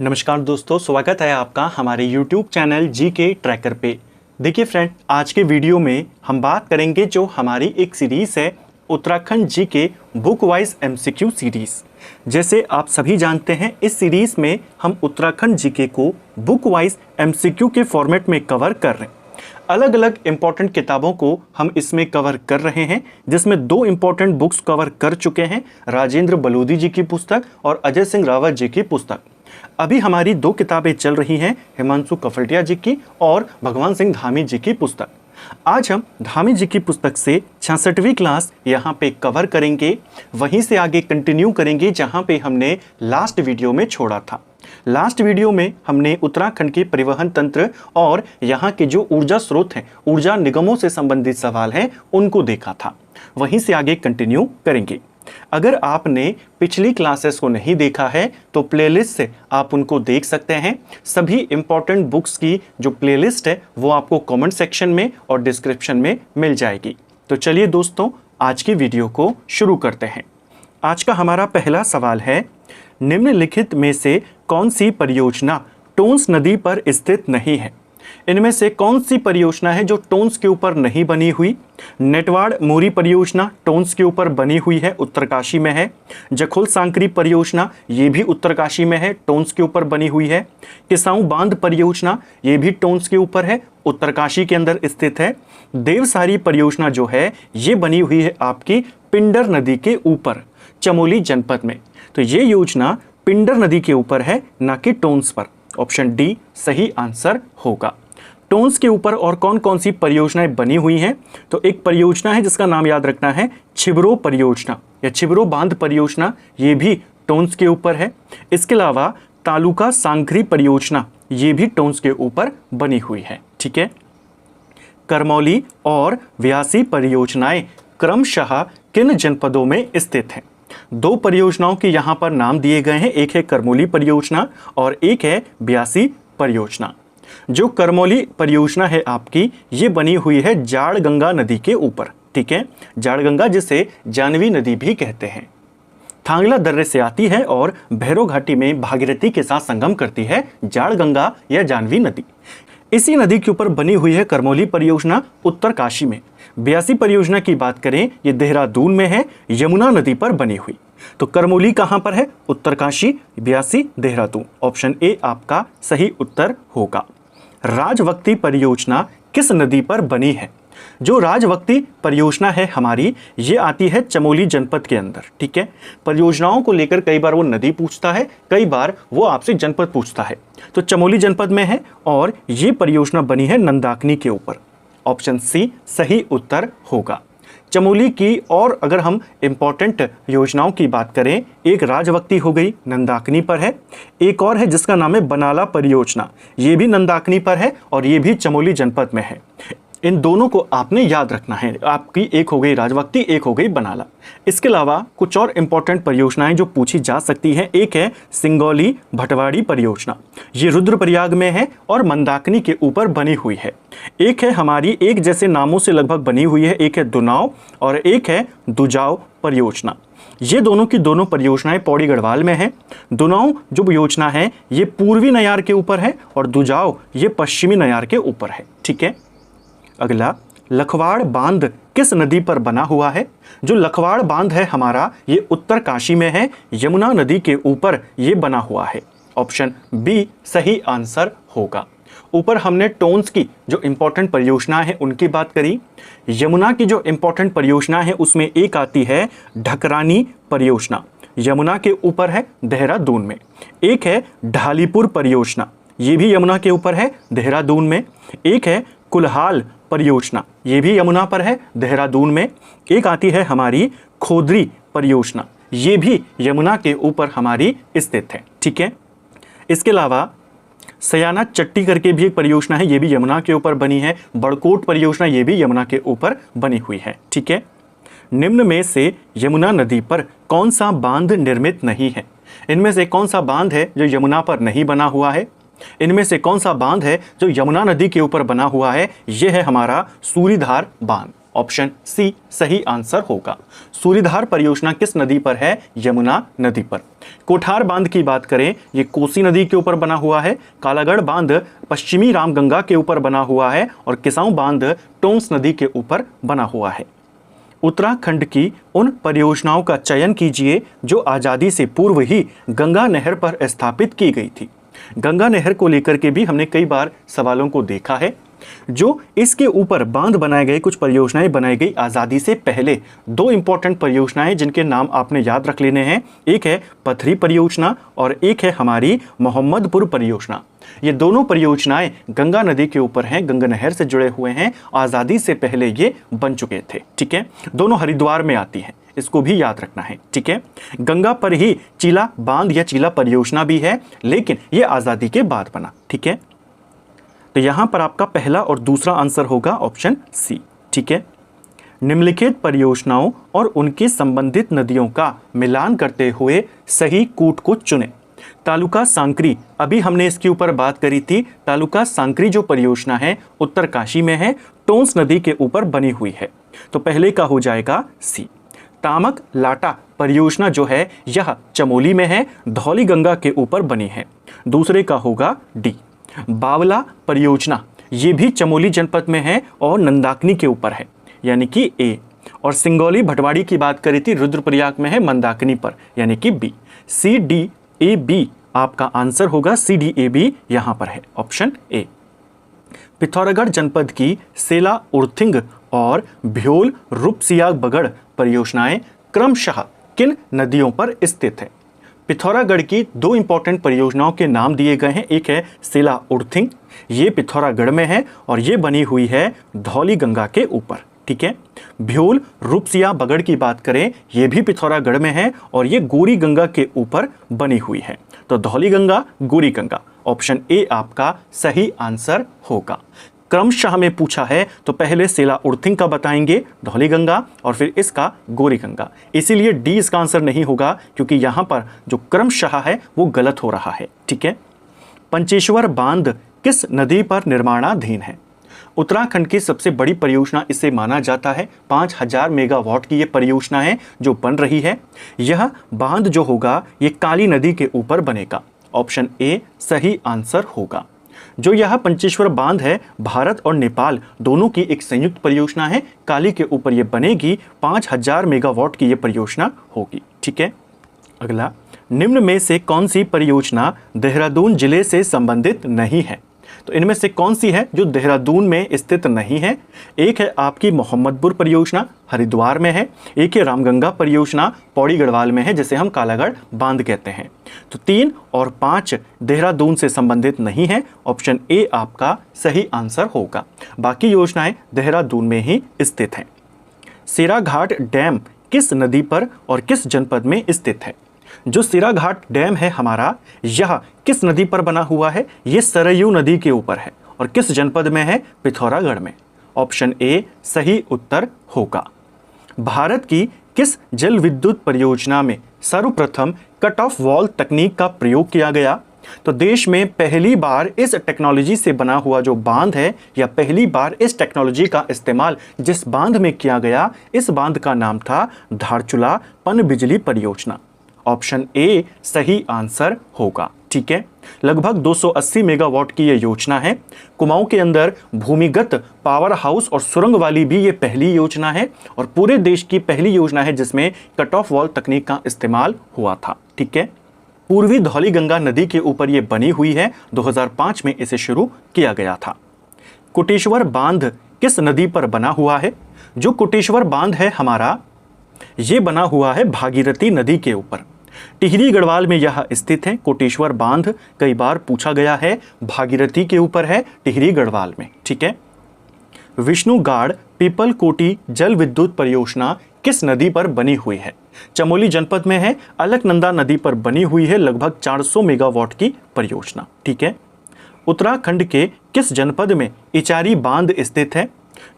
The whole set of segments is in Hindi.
नमस्कार दोस्तों, स्वागत है आपका हमारे YouTube चैनल जी के ट्रैकर पे। देखिए फ्रेंड, आज के वीडियो में हम बात करेंगे जो हमारी एक सीरीज़ है उत्तराखंड जी के बुक वाइज MCQ सीरीज़। जैसे आप सभी जानते हैं, इस सीरीज़ में हम उत्तराखंड जीके को बुक वाइज MCQ के फॉर्मेट में कवर कर रहे हैं। अलग अलग इम्पॉर्टेंट किताबों को हम इसमें कवर कर रहे हैं, जिसमें 2 इम्पॉर्टेंट बुक्स कवर कर चुके हैं, राजेंद्र बलोदी जी की पुस्तक और अजय सिंह रावत जी की पुस्तक। अभी हमारी 2 किताबें चल रही हैं, हिमांशु कफलटिया जी की और भगवान सिंह धामी जी की पुस्तक। आज हम धामी जी की पुस्तक से 66वीं क्लास यहाँ पे कवर करेंगे, वहीं से आगे कंटिन्यू करेंगे जहाँ पे हमने लास्ट वीडियो में छोड़ा था। लास्ट वीडियो में हमने उत्तराखंड के परिवहन तंत्र और यहाँ के जो ऊर्जा स्रोत हैं, ऊर्जा निगमों से संबंधित सवाल हैं, उनको देखा था। वहीं से आगे कंटिन्यू करेंगे। अगर आपने पिछली क्लासेस को नहीं देखा है तो प्लेलिस्ट से आप उनको देख सकते हैं। सभी इंपॉर्टेंट बुक्स की जो प्लेलिस्ट है वो आपको कमेंट सेक्शन में और डिस्क्रिप्शन में मिल जाएगी। तो चलिए दोस्तों, आज की वीडियो को शुरू करते हैं। आज का हमारा पहला सवाल है, निम्नलिखित में से कौन सी परियोजना टोंस नदी पर स्थित नहीं है? इनमें से कौन सी परियोजना है जो टोंस के ऊपर नहीं बनी हुई? नेटवाड़ मोरी परियोजना टोंस के ऊपर बनी हुई है, उत्तरकाशी में है। जखोल सांकरी परियोजना ये भी उत्तरकाशी में है, टोंस के ऊपर बनी हुई है। किसाऊ बांध परियोजना ये भी टोंस के ऊपर है, उत्तरकाशी के अंदर स्थित है। देवसारी परियोजना जो है ये बनी हुई है आपकी पिंडर नदी के ऊपर, चमोली जनपद में। तो ये योजना पिंडर नदी के ऊपर है, ना कि टोंस पर। ऑप्शन डी सही आंसर होगा। टोंस के ऊपर और कौन कौन सी परियोजनाएं बनी हुई हैं? तो एक परियोजना है जिसका नाम याद रखना है, छिबरो परियोजना या छिबरो बांध परियोजना, ये भी टोंस के ऊपर है। इसके अलावा तालुका सांकरी परियोजना ये भी टोंस के ऊपर बनी हुई है। ठीक है। करमौली और व्यासी परियोजनाएं क्रमशः किन जनपदों में स्थित हैं? 2 परियोजनाओं के यहाँ पर नाम दिए गए हैं, एक है करमौली परियोजना और एक है ब्यासी परियोजना। जो करमौली परियोजना है आपकी, ये बनी हुई है जाड़गंगा नदी के ऊपर। ठीक है, जाड़गंगा जिसे जानवी नदी भी कहते हैं, थांगला दर्रे से आती है और भैरव घाटी में भागीरथी के साथ संगम करती है जाड़गंगा या जानवी नदी। इसी नदी के ऊपर बनी हुई है करमौली परियोजना उत्तरकाशी में। ब्यासी परियोजना की बात करें, ये देहरादून में है, यमुना नदी पर बनी हुई। तो करमौली कहां पर है? उत्तरकाशी, ब्यासी देहरादून। ऑप्शन ए आपका सही उत्तर होगा। राजवक्ती परियोजना किस नदी पर बनी है? जो राजवक्ती परियोजना है हमारी, ये आती है चमोली जनपद के अंदर। ठीक है, परियोजनाओं को लेकर कई बार वो नदी पूछता है, कई बार वो आपसे जनपद पूछता है। तो चमोली जनपद में है और ये परियोजना बनी है नंदाकनी के ऊपर। ऑप्शन सी सही उत्तर होगा। चमोली की और अगर हम इंपॉर्टेंट योजनाओं की बात करें, एक राजवक्ती हो गई, नंदाकनी पर है। एक और है जिसका नाम है बनाला परियोजना, ये भी नंदाकनी पर है और ये भी चमोली जनपद में है। इन दोनों को आपने याद रखना है। आपकी एक हो गई राजवक्ती, एक हो गई बनाला। इसके अलावा कुछ और इंपॉर्टेंट परियोजनाएं जो पूछी जा सकती हैं, एक है सिंगौली भटवाड़ी परियोजना, ये रुद्रप्रयाग में है और मंदाकिनी के ऊपर बनी हुई है। एक है हमारी एक जैसे नामों से लगभग बनी हुई है, एक है दुनाव और एक है दुजाव परियोजना। ये दोनों की दोनों परियोजनाएं पौड़ी गढ़वाल में है। दुनाव जो योजना है ये पूर्वी नयार के ऊपर है और दुजाव ये पश्चिमी नयार के ऊपर है। ठीक है। अगला, लखवाड़ बांध किस नदी पर बना हुआ है? जो लखवाड़ बांध है हमारा, ये उत्तरकाशी में है, यमुना नदी के ऊपर ये बना हुआ है। ऑप्शन बी सही आंसर होगा। ऊपर हमने टोंस की जो इंपॉर्टेंट परियोजना है उनकी बात करी। यमुना की जो इंपॉर्टेंट परियोजना है उसमें एक आती है ढकरानी परियोजना, यमुना के ऊपर है, देहरादून में। एक है ढालीपुर परियोजना, ये भी यमुना के ऊपर है, देहरादून में। एक है कुल्हाल परियोजना, ये भी यमुना पर है, देहरादून में। एक आती है हमारी खोदरी परियोजना, ये भी यमुना के ऊपर हमारी स्थित है। ठीक है। इसके अलावा सयाना चट्टी करके भी एक परियोजना है, ये भी यमुना के ऊपर बनी है। बड़कोट परियोजना ये भी यमुना के ऊपर बनी हुई है। ठीक है। निम्न में से यमुना नदी पर कौन सा बांध निर्मित नहीं है? इनमें से कौन सा बांध है जो यमुना पर नहीं बना हुआ है? इनमें से कौन सा बांध है जो यमुना नदी के ऊपर बना हुआ है? यह है हमारा सूरीधार बांध। ऑप्शन सी सही आंसर होगा। सूर्यधार परियोजना किस नदी पर है? यमुना नदी पर। कोठार बांध की बात करें, ये कोसी नदी के ऊपर बना हुआ है। कालागढ़ बांध पश्चिमी रामगंगा के ऊपर बना हुआ है और किसाऊ बांध टोंस नदी के ऊपर बना हुआ है। उत्तराखंड की उन परियोजनाओं का चयन कीजिए जो आज़ादी से पूर्व ही गंगा नहर पर स्थापित की गई थी। गंगा नहर को लेकर के भी हमने कई बार सवालों को देखा है। जो इसके ऊपर बांध बनाए गए, कुछ परियोजनाएं बनाई गई आज़ादी से पहले। दो इंपॉर्टेंट परियोजनाएं जिनके नाम आपने याद रख लेने हैं, एक है पथरी परियोजना और एक है हमारी मोहम्मदपुर परियोजना। ये दोनों परियोजनाएं गंगा नदी के ऊपर हैं, गंगा नहर से जुड़े हुए हैं। आज़ादी से पहले ये बन चुके थे। ठीक है, दोनों हरिद्वार में आती हैं, इसको भी याद रखना है। ठीक है, गंगा पर ही चीला बांध या चीला परियोजना भी है, लेकिन ये आज़ादी के बाद बना। ठीक है, तो यहां पर आपका पहला और दूसरा आंसर होगा ऑप्शन सी। ठीक है, निम्नलिखित परियोजनाओं और उनके संबंधित नदियों का मिलान करते हुए सही कूट को चुनें। तालुका सांकरी, अभी हमने इसके ऊपर बात करी थी। तालुका सांकरी जो परियोजना है उत्तरकाशी में है, टोंस नदी के ऊपर बनी हुई है, तो पहले का हो जाएगा सी। तामक लाटा परियोजना जो है यह चमोली में है, धौली गंगा के ऊपर बनी है, दूसरे का होगा डी। बावला परियोजना ये भी चमोली जनपद में है और नंदाकिनी के ऊपर है, यानी कि ए। और सिंगौली भटवाड़ी की बात करी थी, रुद्रप्रयाग में है, मंदाकिनी पर, यानी कि B. C D A B आपका आंसर होगा, सी डी ए बी यहां पर है, ऑप्शन ए। पिथौरागढ़ जनपद की सेला उर्थिंग और भ्योल रूपसियाग बगड़ परियोजनाएं क्रमशः किन नदियों पर स्थित है? पिथौरागढ़ की दो इंपॉर्टेंट परियोजनाओं के नाम दिए गए हैं, एक है सेला उर्थिंग, ये पिथौरागढ़ में है और ये बनी हुई है धौली गंगा के ऊपर। ठीक है, भ्योल रूपसिया बगड़ की बात करें, ये भी पिथौरागढ़ में है और ये गोरी गंगा के ऊपर बनी हुई है। तो धौली गंगा, गोरी गंगा, ऑप्शन ए आपका सही आंसर होगा। क्रमशः में पूछा है तो पहले सेला उर्थिंग का बताएंगे, धौली गंगा, और फिर इसका गोरी गंगा। इसीलिए डी इसका आंसर नहीं होगा, क्योंकि यहां पर जो क्रमशः है वो गलत हो रहा है। ठीक है, पंचेश्वर बांध किस नदी पर निर्माणाधीन है? उत्तराखंड की सबसे बड़ी परियोजना इसे माना जाता है। 5000 मेगावाट की ये परियोजना है जो बन रही है। यह बांध जो होगा ये काली नदी के ऊपर बनेगा, ऑप्शन ए सही आंसर होगा। जो यह पंचेश्वर बांध है भारत और नेपाल दोनों की एक संयुक्त परियोजना है, काली के ऊपर ये बनेगी। 5000 मेगावाट की ये परियोजना होगी। ठीक है, अगला, निम्न में से कौन सी परियोजना देहरादून जिले से संबंधित नहीं है? तो इनमें से कौन सी है जो देहरादून में स्थित नहीं है? एक है आपकी मोहम्मदपुर परियोजना, हरिद्वार में है। एक है रामगंगा परियोजना, पौड़ी गढ़वाल में है, जिसे हम कालागढ़ बांध कहते हैं। तो 3 और 5 देहरादून से संबंधित नहीं है, ऑप्शन ए आपका सही आंसर होगा। बाकी योजनाएं देहरादून में ही स्थित हैं। सिराघाट डैम किस नदी पर और किस जनपद में स्थित है? जो सिराघाट डैम है हमारा, यह किस नदी पर बना हुआ है? ये सरयू नदी के ऊपर है और किस जनपद में है? पिथौरागढ़ में, ऑप्शन ए सही उत्तर होगा। भारत की किस जल विद्युत परियोजना में सर्वप्रथम कट ऑफ वॉल तकनीक का प्रयोग किया गया? तो देश में पहली बार इस टेक्नोलॉजी से बना हुआ जो बांध है, या पहली बार इस टेक्नोलॉजी का इस्तेमाल जिस बांध में किया गया, इस बांध का नाम था धारचूला पनबिजली परियोजना, ऑप्शन ए सही आंसर होगा। ठीक है, लगभग 280 मेगावाट की ये योजना है। कुमाऊं के अंदर भूमिगत पावर हाउस और सुरंग वाली भी ये पहली योजना है और पूरे देश की पहली योजना है जिसमें कट ऑफ वॉल तकनीक का इस्तेमाल हुआ था। ठीक है, पूर्वी धौली गंगा नदी के ऊपर ये बनी हुई है। 2005 में इसे शुरू किया गया था। कोटेश्वर बांध किस नदी पर बना हुआ है? जो कोटेश्वर बांध है हमारा, ये बना हुआ है भागीरथी नदी के ऊपर। टिहरी गढ़वाल में यह स्थित है। कोटेश्वर बांध कई बार पूछा गया है, भागीरथी के ऊपर है, टिहरी गढ़वाल में। ठीक है, विष्णुगाड़ पीपल कोटी जल विद्युत परियोजना किस नदी पर बनी हुई है? चमोली जनपद में है, अलकनंदा नदी पर बनी हुई है, लगभग 400 मेगावाट की परियोजना। ठीक है, उत्तराखंड के किस जनपद में इचारी बांध स्थित है?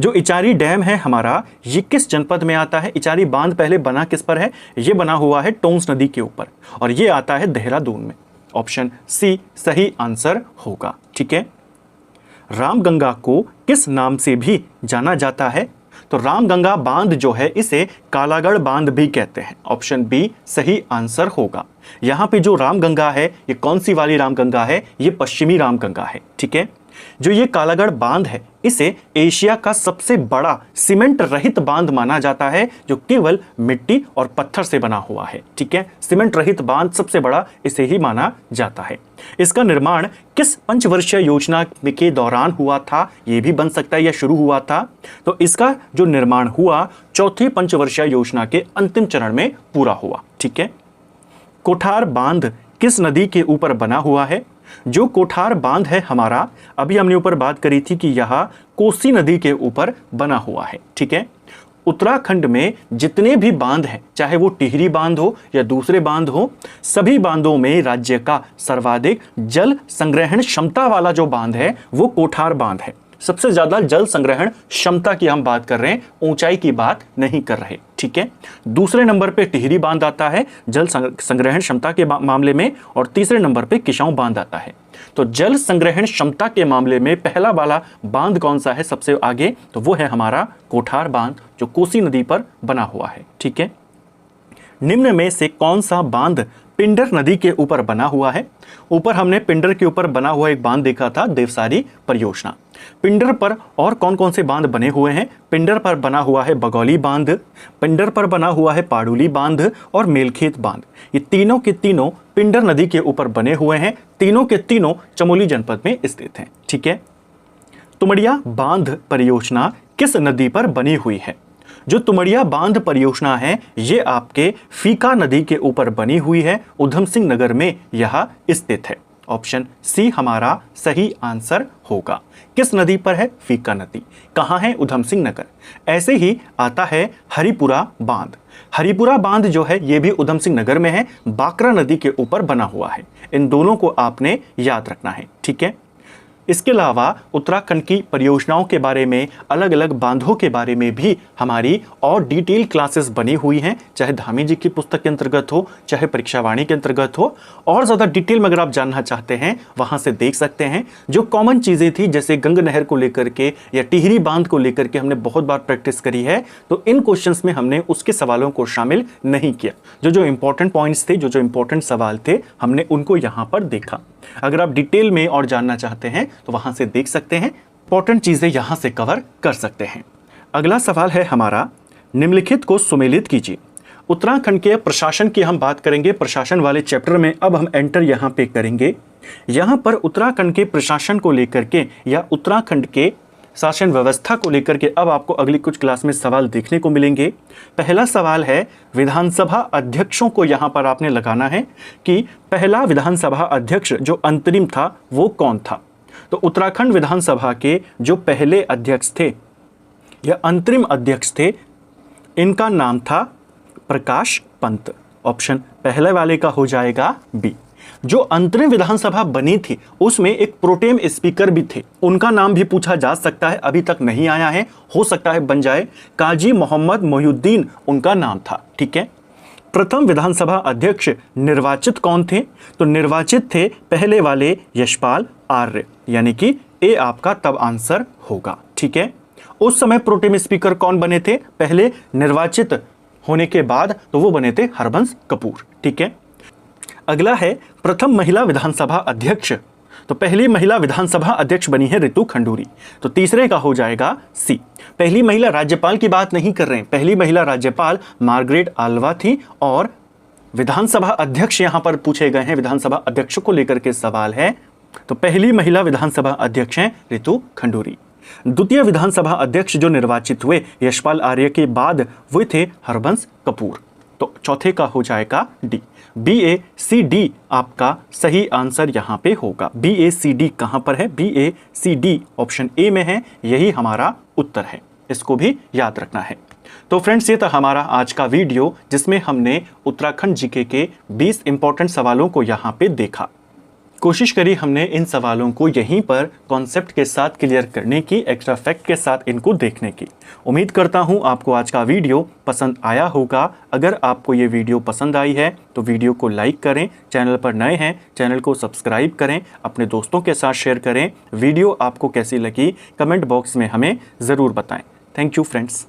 जो इचारी डैम है हमारा, ये किस जनपद में आता है? इचारी बांध पहले बना किस पर है? ये बना हुआ है टोंस नदी के ऊपर और ये आता है देहरादून में, ऑप्शन सी सही आंसर होगा। ठीक है, रामगंगा को किस नाम से भी जाना जाता है? तो रामगंगा बांध जो है इसे कालागढ़ बांध भी कहते हैं। ऑप्शन बी सही आंसर होगा। यहाँ पे जो रामगंगा है ये कौन सी वाली रामगंगा है, ये पश्चिमी रामगंगा है। ठीक है, जो ये कालागढ़ बांध है इसे एशिया का सबसे बड़ा सीमेंट रहित बांध माना जाता है, जो केवल मिट्टी और पत्थर से बना हुआ है। ठीक है, सीमेंट रहित बांध सबसे बड़ा इसे ही माना जाता है। इसका निर्माण किस पंचवर्षीय योजना के दौरान हुआ था, ये भी बन सकता है या शुरू हुआ था। तो इसका जो निर्माण हुआ चौथी पंचवर्षीय योजना के अंतिम चरण में पूरा हुआ। ठीक है, कोठार बांध किस नदी के ऊपर बना हुआ है। जो कोठार बांध है हमारा, अभी हमने ऊपर बात करी थी कि यह कोसी नदी के ऊपर बना हुआ है। ठीक है, उत्तराखंड में जितने भी बांध हैं, चाहे वो टिहरी बांध हो या दूसरे बांध हो, सभी बांधों में राज्य का सर्वाधिक जल संग्रहण क्षमता वाला जो बांध है वो कोठार बांध है। सबसे ज्यादा जल संग्रहण क्षमता की हम बात कर रहे हैं, ऊंचाई की बात नहीं कर रहे। ठीक है, दूसरे नंबर पे टिहरी बांध आता है जल संग्रहण क्षमता के मामले में, और तीसरे नंबर पे किशाऊ बांध आता है। तो जल संग्रहण क्षमता के मामले में पहला वाला बांध कौन सा है सबसे आगे, तो वो है हमारा कोठार बांध, जो कोसी नदी पर बना हुआ है। ठीक है, निम्न में से कौन सा बांध पिंडर नदी के ऊपर बना हुआ है। ऊपर हमने पिंडर के ऊपर बना हुआ एक बांध देखा था, देवसारी परियोजना। पिंडर पर और कौन कौन से बांध बने हुए हैं। पिंडर पर बना हुआ है बगौली बांध, पिंडर पर बना हुआ है पाडुली बांध और मेलखेत बांध। ये तीनों के तीनों पिंडर नदी के ऊपर बने हुए हैं, तीनों के तीनों चमोली जनपद में स्थित हैं। ठीक है, तुमड़िया बांध परियोजना किस नदी पर बनी हुई है। जो तुमड़िया बांध परियोजना है ये आपके फीका नदी के ऊपर बनी हुई है, उधम सिंह नगर में यह स्थित है। ऑप्शन सी हमारा सही आंसर होगा। किस नदी पर है, फीका नदी। कहाँ है, उधम सिंह नगर। ऐसे ही आता है हरिपुरा बांध। हरिपुरा बांध जो है ये भी उधम सिंह नगर में है, बाकरा नदी के ऊपर बना हुआ है। इन दोनों को आपने याद रखना है। ठीक है, इसके अलावा उत्तराखंड की परियोजनाओं के बारे में, अलग अलग बांधों के बारे में भी हमारी और डिटेल क्लासेस बनी हुई हैं, चाहे धामी जी की पुस्तक के अंतर्गत हो, चाहे परीक्षावाणी के अंतर्गत हो। और ज़्यादा डिटेल में अगर आप जानना चाहते हैं वहाँ से देख सकते हैं। जो कॉमन चीज़ें थी जैसे गंग नहर को लेकर के या टिहरी बांध को लेकर के हमने बहुत बार प्रैक्टिस करी है, तो इन क्वेश्चंस में हमने उसके सवालों को शामिल नहीं किया। जो इंपॉर्टेंट पॉइंट्स थे, जो इंपॉर्टेंट सवाल थे, हमने उनको यहाँ पर देखा। अगर आप डिटेल में और जानना चाहते हैं तो वहां से देख सकते हैं, इंपॉर्टेंट चीजें यहां से कवर कर सकते हैं। अगला सवाल है हमारा, निम्नलिखित को सुमेलित कीजिए। उत्तराखंड के प्रशासन की हम बात करेंगे, प्रशासन वाले चैप्टर में अब हम एंटर यहां पे करेंगे। यहां पर उत्तराखंड के प्रशासन को लेकर के या उत्तराखंड के शासन व्यवस्था को लेकर के अब आपको अगली कुछ क्लास में सवाल देखने को मिलेंगे। पहला सवाल है, विधानसभा अध्यक्षों को यहाँ पर आपने लगाना है कि पहला विधानसभा अध्यक्ष जो अंतरिम था वो कौन था। तो उत्तराखंड विधानसभा के जो पहले अध्यक्ष थे या अंतरिम अध्यक्ष थे, इनका नाम था प्रकाश पंत। ऑप्शन पहले वाले का हो जाएगा बी। जो अंतरिम विधानसभा बनी थी उसमें एक प्रोटेम स्पीकर भी थे, उनका नाम भी पूछा जा सकता है, अभी तक नहीं आया है, हो सकता है बन जाए। काजी मोहम्मद मोहिउद्दीन उनका नाम था। ठीक है, प्रथम विधानसभा अध्यक्ष निर्वाचित कौन थे। तो निर्वाचित थे पहले वाले यशपाल आर्य, यानी कि ए आपका तब आंसर होगा। ठीक है, उस समय प्रोटेम स्पीकर कौन बने थे पहले निर्वाचित होने के बाद, तो वो बने थे हरबंस कपूर। ठीक है, अगला है प्रथम महिला विधानसभा अध्यक्ष। तो पहली महिला विधानसभा अध्यक्ष बनी है रितु खंडूरी। तो तीसरे का हो जाएगा सी। पहली महिला राज्यपाल की बात नहीं कर रहे हैं, पहली महिला राज्यपाल मार्गरेट आल्वा थी। और विधानसभा अध्यक्ष यहां पर पूछे गए हैं, विधानसभा अध्यक्ष को लेकर के सवाल है, तो पहली महिला विधानसभा अध्यक्ष हैं रितु खंडूरी। द्वितीय विधानसभा अध्यक्ष जो निर्वाचित हुए यशपाल आर्य के बाद वो थे हरबंस कपूर। तो चौथे का हो जाएगा डी। BACD आपका सही आंसर यहाँ पे होगा। BACD कहाँ पर है, BACD ऑप्शन ए में है, यही हमारा उत्तर है, इसको भी याद रखना है। तो फ्रेंड्स, ये था हमारा आज का वीडियो जिसमें हमने उत्तराखंड जीके के 20 इंपॉर्टेंट सवालों को यहाँ पे देखा। कोशिश करी हमने इन सवालों को यहीं पर कॉन्सेप्ट के साथ क्लियर करने की, एक्स्ट्रा फैक्ट के साथ इनको देखने की। उम्मीद करता हूं आपको आज का वीडियो पसंद आया होगा। अगर आपको ये वीडियो पसंद आई है तो वीडियो को लाइक करें, चैनल पर नए हैं चैनल को सब्सक्राइब करें, अपने दोस्तों के साथ शेयर करें। वीडियो आपको कैसी लगी कमेंट बॉक्स में हमें ज़रूर बताएं। Thank you friends.